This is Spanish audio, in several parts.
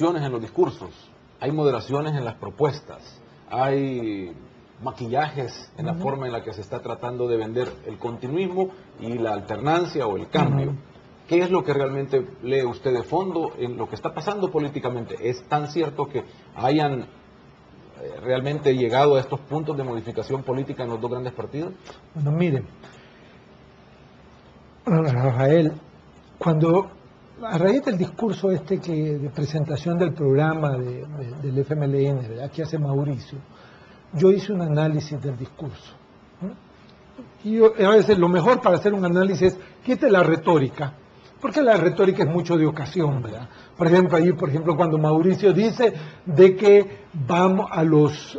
en los discursos, hay moderaciones en las propuestas, hay maquillajes en la forma en la que se está tratando de vender el continuismo y la alternancia o el cambio. ¿Qué es lo que realmente lee usted de fondo en lo que está pasando políticamente? ¿Es tan cierto que hayan realmente llegado a estos puntos de modificación política en los dos grandes partidos? Bueno, miren, Rafael, cuando a raíz del discurso de presentación del programa del FMLN, ¿verdad?, que hace Mauricio, yo hice un análisis del discurso. Y a veces lo mejor para hacer un análisis es quite la retórica, porque la retórica es mucho de ocasión, ¿verdad? Por ejemplo, cuando Mauricio dice de que vamos a los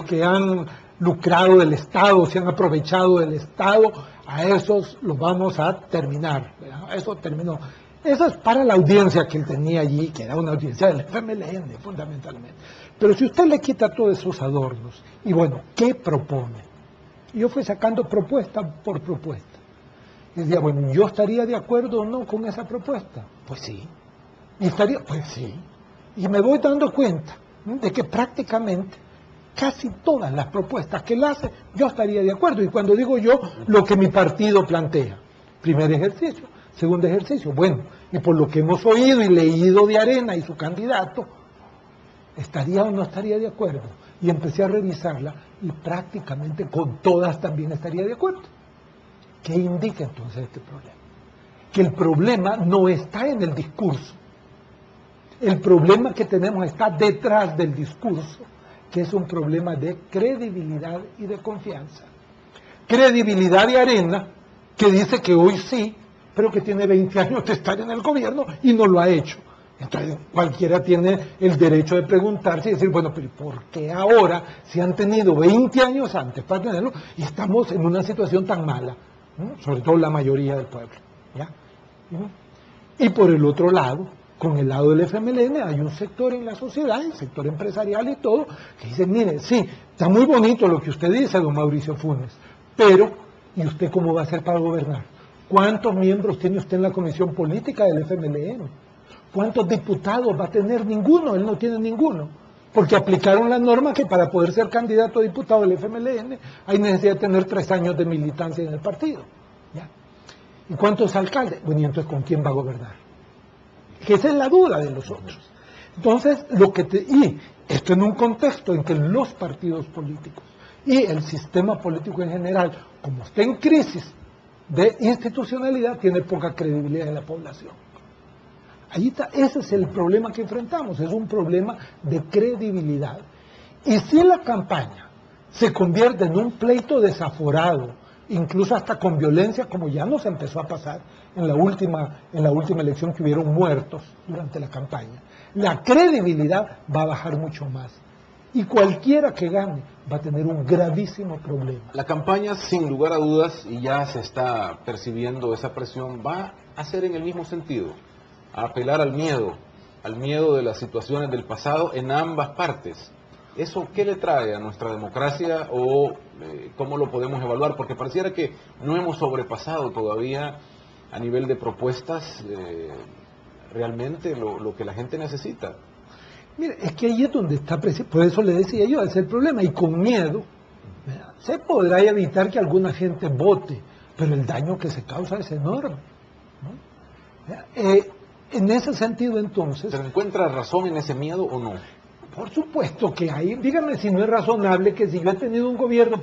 que han lucrado del Estado, se han aprovechado del Estado, a esos los vamos a terminar, ¿verdad? Eso terminó. Eso es para la audiencia que él tenía allí, que era una audiencia del FMLN, fundamentalmente. Pero si usted le quita todos esos adornos, y bueno, ¿qué propone? Yo fui sacando propuesta por propuesta. Y decía, bueno, ¿yo estaría de acuerdo o no con esa propuesta? Pues sí. Pues sí. Y me voy dando cuenta de que prácticamente casi todas las propuestas que él hace, yo estaría de acuerdo. Y cuando digo yo, lo que mi partido plantea. Primer ejercicio. Segundo ejercicio, bueno, y por lo que hemos oído y leído de Arena y su candidato, ¿estaría o no estaría de acuerdo? Y empecé a revisarla y prácticamente con todas también estaría de acuerdo. ¿Qué indica entonces este problema? Que el problema no está en el discurso. El problema que tenemos está detrás del discurso, que es un problema de credibilidad y de confianza. Credibilidad de Arena, que dice que hoy sí, pero que tiene 20 años de estar en el gobierno y no lo ha hecho. Entonces cualquiera tiene el derecho de preguntarse y decir, bueno, pero ¿por qué ahora, si han tenido 20 años antes para tenerlo, y estamos en una situación tan mala? Sobre todo la mayoría del pueblo, ¿ya? Y por el otro lado, con el lado del FMLN, hay un sector en la sociedad, el sector empresarial y todo, que dice, mire, sí, está muy bonito lo que usted dice, don Mauricio Funes, pero, ¿y usted cómo va a hacer para gobernar? ¿Cuántos miembros tiene usted en la comisión política del FMLN? ¿Cuántos diputados va a tener? Ninguno, él no tiene ninguno. Porque aplicaron la norma que para poder ser candidato a diputado del FMLN hay necesidad de tener 3 años de militancia en el partido. ¿Ya? ¿Y cuántos alcaldes? Bueno, ¿y entonces con quién va a gobernar? Que esa es la duda de los otros. Entonces, y esto en un contexto en que los partidos políticos y el sistema político en general, como está en crisis de institucionalidad, tiene poca credibilidad en la población. Ahí está, ese es el problema que enfrentamos, es un problema de credibilidad. Y si la campaña se convierte en un pleito desaforado, incluso hasta con violencia, como ya nos empezó a pasar en la última elección, que hubieron muertos durante la campaña, la credibilidad va a bajar mucho más. Y cualquiera que gane va a tener un gravísimo problema. La campaña, sin lugar a dudas, y ya se está percibiendo esa presión, va a ser en el mismo sentido, a apelar al miedo de las situaciones del pasado en ambas partes. ¿Eso qué le trae a nuestra democracia o cómo lo podemos evaluar? Porque pareciera que no hemos sobrepasado todavía a nivel de propuestas realmente lo que la gente necesita. Mire, es que ahí es donde está, por eso le decía yo, ese es el problema, y con miedo, ¿verdad?, se podrá evitar que alguna gente vote, pero el daño que se causa es enorme, ¿no? En ese sentido, entonces... ¿Se encuentra razón en ese miedo o no? Por supuesto que hay, dígame si no es razonable que si yo he tenido un gobierno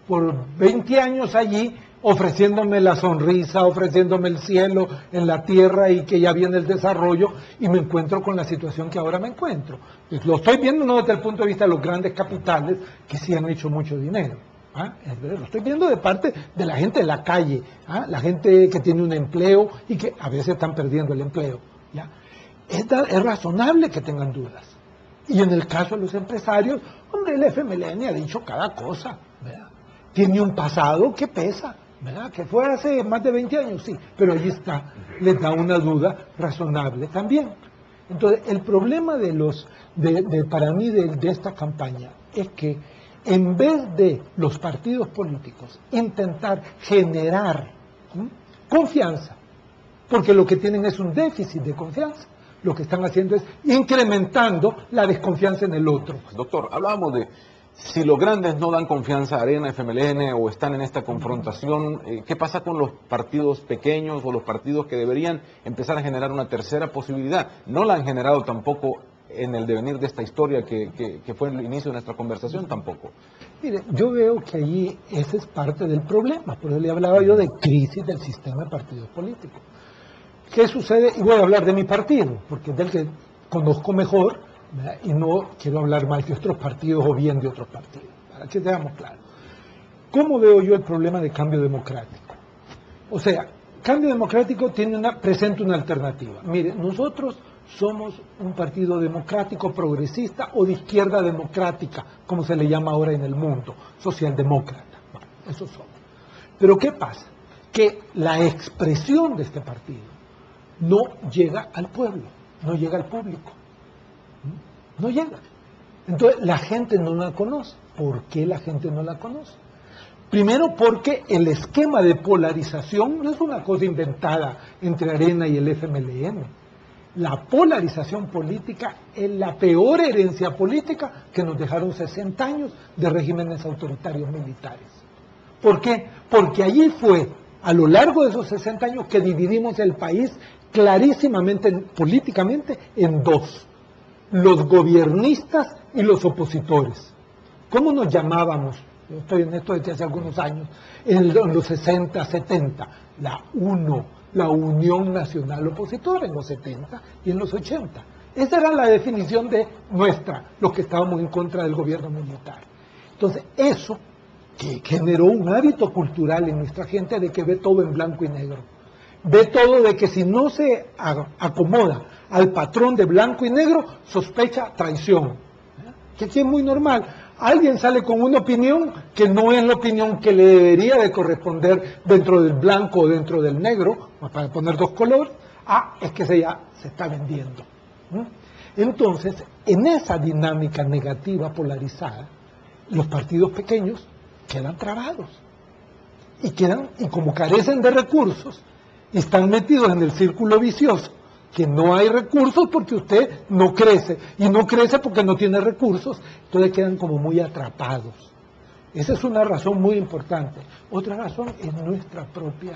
por 20 años allí, ofreciéndome la sonrisa, ofreciéndome el cielo en la tierra y que ya viene el desarrollo, y me encuentro con la situación que ahora me encuentro. Pues lo estoy viendo no desde el punto de vista de los grandes capitales que sí han hecho mucho dinero. Lo estoy viendo de parte de la gente de la calle, la gente que tiene un empleo y que a veces están perdiendo el empleo. ¿Ya? Es razonable que tengan dudas. Y en el caso de los empresarios, hombre, el FMLN ha dicho cada cosa, ¿verdad? Tiene un pasado que pesa, ¿verdad? Que fue hace más de 20 años, sí, pero allí está, les da una duda razonable también. Entonces, el problema para mí de esta campaña es que en vez de los partidos políticos intentar generar confianza, porque lo que tienen es un déficit de confianza, lo que están haciendo es incrementando la desconfianza en el otro. Doctor, hablábamos de si los grandes no dan confianza a Arena, FMLN o están en esta confrontación, ¿qué pasa con los partidos pequeños o los partidos que deberían empezar a generar una tercera posibilidad? No la han generado tampoco en el devenir de esta historia que fue el inicio de nuestra conversación tampoco. Mire, yo veo que allí ese es parte del problema, por eso le hablaba yo de crisis del sistema de partidos políticos. ¿Qué sucede? Y voy a hablar de mi partido, porque es del que conozco mejor, ¿verdad? Y no quiero hablar mal de otros partidos o bien de otros partidos, para que tengamos claro. ¿Cómo veo yo el problema de cambio democrático? O sea, cambio democrático presenta una alternativa. Mire, nosotros somos un partido democrático, progresista o de izquierda democrática, como se le llama ahora en el mundo, socialdemócrata. Bueno, eso somos. Pero ¿qué pasa? Que la expresión de este partido no llega al pueblo, no llega al público. No llega. Entonces la gente no la conoce. ¿Por qué la gente no la conoce? Primero porque el esquema de polarización no es una cosa inventada entre Arena y el FMLN. La polarización política es la peor herencia política que nos dejaron 60 años de regímenes autoritarios militares. ¿Por qué? Porque allí fue, a lo largo de esos 60 años, que dividimos el país clarísimamente, políticamente, en dos: los gobiernistas y los opositores. ¿Cómo nos llamábamos? Yo estoy en esto desde hace algunos años, en los 60, 70, la UNO, la Unión Nacional Opositora, en los 70 y en los 80. Esa era la definición de nuestra, los que estábamos en contra del gobierno militar. Entonces, eso que generó un hábito cultural en nuestra gente de que ve todo en blanco y negro. Ve todo de que si no se acomoda al patrón de blanco y negro, sospecha traición. Que aquí es muy normal. Alguien sale con una opinión que no es la opinión que le debería de corresponder dentro del blanco o dentro del negro, para poner dos colores. Es que ese ya se está vendiendo. Entonces, en esa dinámica negativa polarizada, los partidos pequeños quedan trabados. Y como carecen de recursos, y están metidos en el círculo vicioso, que no hay recursos porque usted no crece, y no crece porque no tiene recursos, entonces quedan como muy atrapados. Esa es una razón muy importante. Otra razón es nuestra propia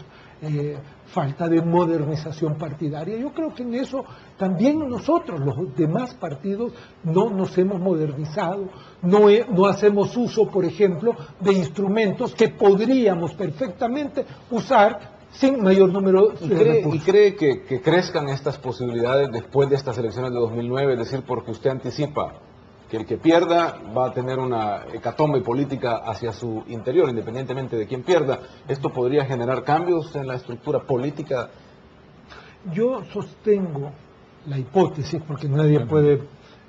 falta de modernización partidaria. Yo creo que en eso también nosotros, los demás partidos, no nos hemos modernizado, no hacemos uso, por ejemplo, de instrumentos que podríamos perfectamente usar sin mayor número de recursos. ¿Y cree que crezcan estas posibilidades después de estas elecciones de 2009? Es decir, porque usted anticipa que el que pierda va a tener una hecatombe política hacia su interior, independientemente de quién pierda. ¿Esto podría generar cambios en la estructura política? Yo sostengo la hipótesis, porque nadie puede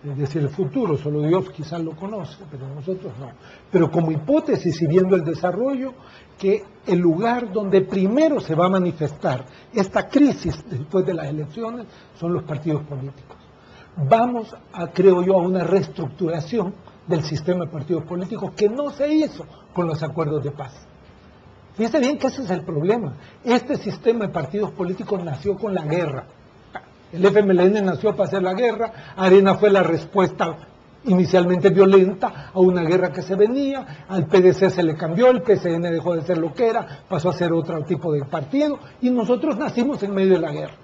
decir el futuro, solo Dios quizás lo conoce, pero nosotros no. Pero como hipótesis y viendo el desarrollo, que el lugar donde primero se va a manifestar esta crisis después de las elecciones son los partidos políticos. Vamos creo yo, a una reestructuración del sistema de partidos políticos que no se hizo con los acuerdos de paz. Fíjese bien que ese es el problema. Este sistema de partidos políticos nació con la guerra. El FMLN nació para hacer la guerra, Arena fue la respuesta inicialmente violenta a una guerra que se venía, al PDC se le cambió, el PCN dejó de ser lo que era, pasó a ser otro tipo de partido, y nosotros nacimos en medio de la guerra.